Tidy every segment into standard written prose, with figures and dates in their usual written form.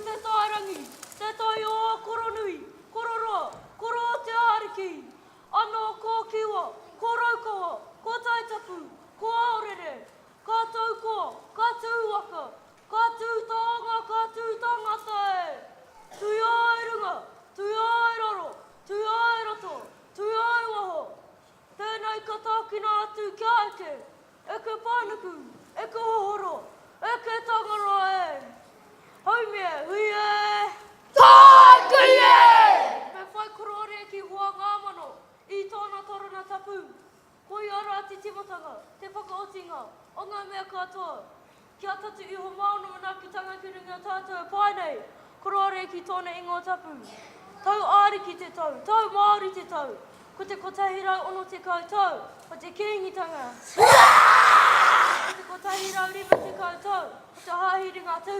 te tārangi, te tai o koronui, kororoa, koro te ariki, anō ko kiwa, ko raukawa, ko taitapu, ko aorere, ka tauko, ka tūwaka, ka tūtaonga, ka tūtangata e. Tui ai runga, tui ai raro, tui ai roto, tui ai waho. Tēnei ka tākina atu kia eke, eke pānuku, eke hohoro, eke tangara e. Haumea, hui e! Tāku e! Me whai korore ki hoa ngā mano, i tōna torona tapu. Hoi ara te timatanga, te whakaotinga, o ngā mea katoa. Kia tatu iho maono manakitanga ki runga tātou paenei, korore ki tōna ingo tapu. Tau āriki te tau, tau Māori te tau. Ko te kotahirau ono te koutou, ko te kīngitanga. Ko te kotahirau rima te koutou, ko te hāhiringa tū.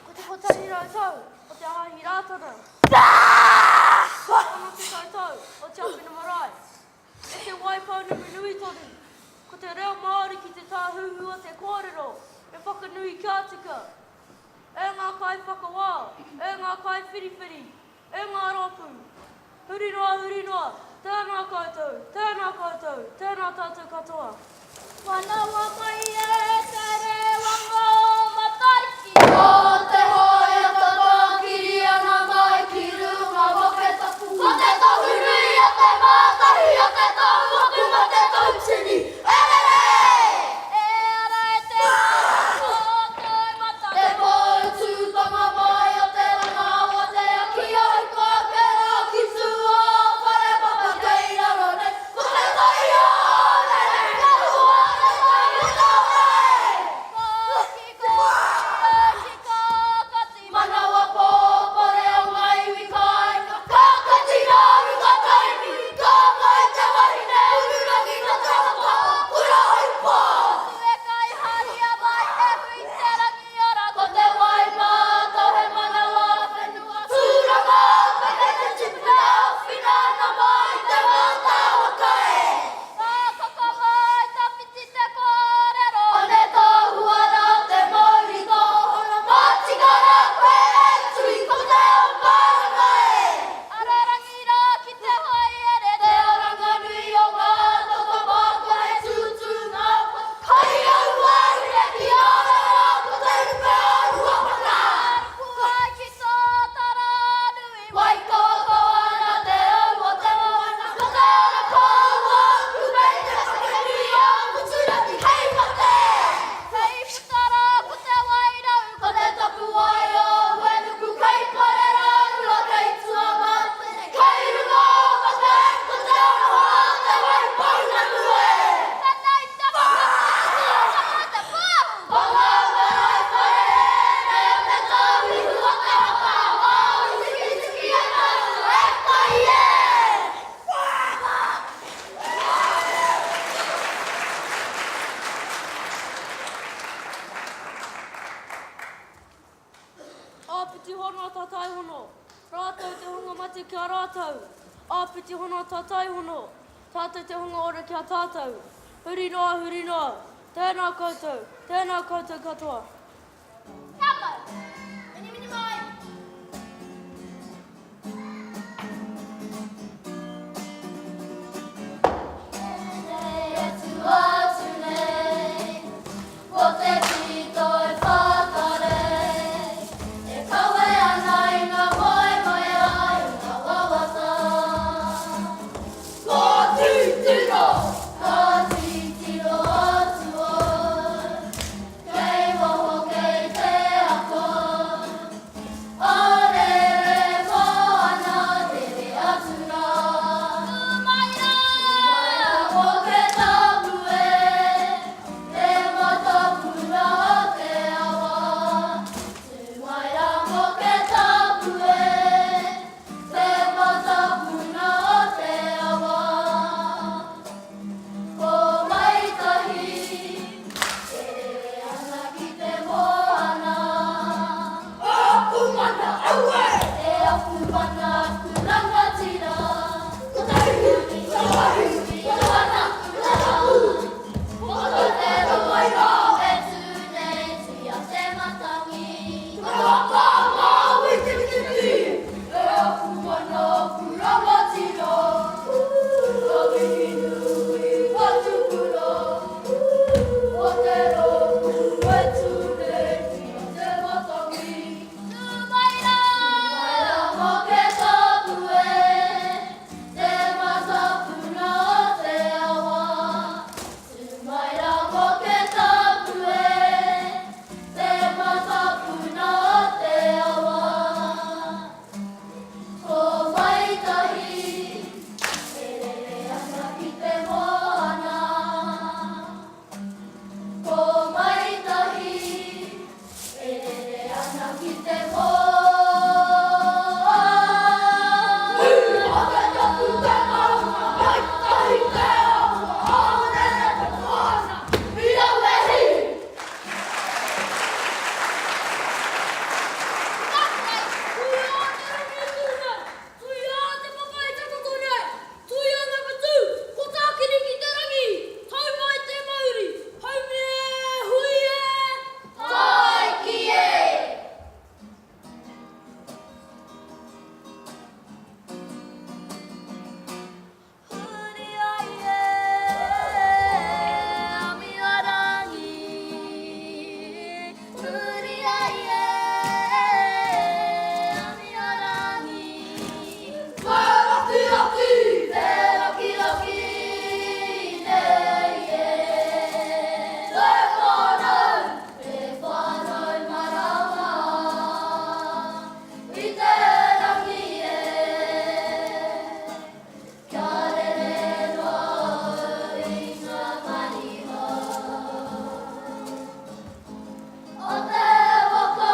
Ko te kotahirau tau, ko te hāhi rātana. Ono te koutou, o te apina marae. E te waipau nui tonu, ko te reo Māori ki te tāhuhua te kōrero, e whakanui kātika. E ngā kai whakawā, e ngā kai whiriwhiri, e ngā rōpū. Huri noa, tēnā koutou, tēnā tātou katoa. Wanawa mai e te rewanga o Matariki. Ko te hoi a te tākiri ana mai ki runga moke tapu. Ko te tauhurui a te mātahi a te tauhoku ma te tautini. E ara e te kōtai mata. Te kōu tūtanga mai a te ranga o te aki ai ka pera ki tua whare papa kei raro nei. Ko te tai o nei, ka hua te tai o taurei. Ko ki ka kati manawa pōpore o ngai wikai. Ka kati rāru ka taimi, ka mai te wahine ururangi ka tāwaka, ura haipa. Tu e kai haria mai e hui te rangi ora. Ko te wai mātau he manawa whenua. Tūranga, pene te tipuna, whina mai te mātawaka e. Ka kaka mai ta piti te kōrero. Ane tā huara te mauri tōhona. Mātikara koe e tui ko te o pāranga e. Ara rangi rā ki te hoi ere. Te oranga nui o ngā toko mātua he tūtū ngā. Kai au wāhine ki aurora ko te rupe o ruapana. Kua ki tō tara nui. Wai kawa kawa ana te au o te moana. Ko te ara kaua, kubei te whakenui o kuturaki hei mate. Hei putara ko te wairau. Ko te tapu ai o huenuku kei parera ula kei tua mate. Kei runga o mate, ko te oroha te waipau na nue. Tēnei te whakatanga te pāhu. Ko ngā marae whare e o te tāwihu o te waka. Wau tiki e tāu e tai e. Āpiti hono tā tai hono, rātou te honga mate kia rātou. Āpiti hono tā tai hono, tātou te honga ora kia tātou. Huri noa, tēnā koutou katoa. Kia mau. Mini mai. Nei atu atu nei, o te pito e whakarei. E kawe ana i ngā mai ai o ngā wawata. Ka tūtiro atu oi, kei waho kei te ako. Arere mo ana tere atu rā. Tumaira mo ke tapu e, te matapuna o te awa. Tumaira mo ke tapu e, te matapuna o te awa. Ko maitahi, e ana ki te moana. Aku mana aue! E aku mana aku rangatira. Ko te hui, ko ana, ko te hau. Ko te roai rā e tūnei, tia te matangi. Ko O te waka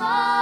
mai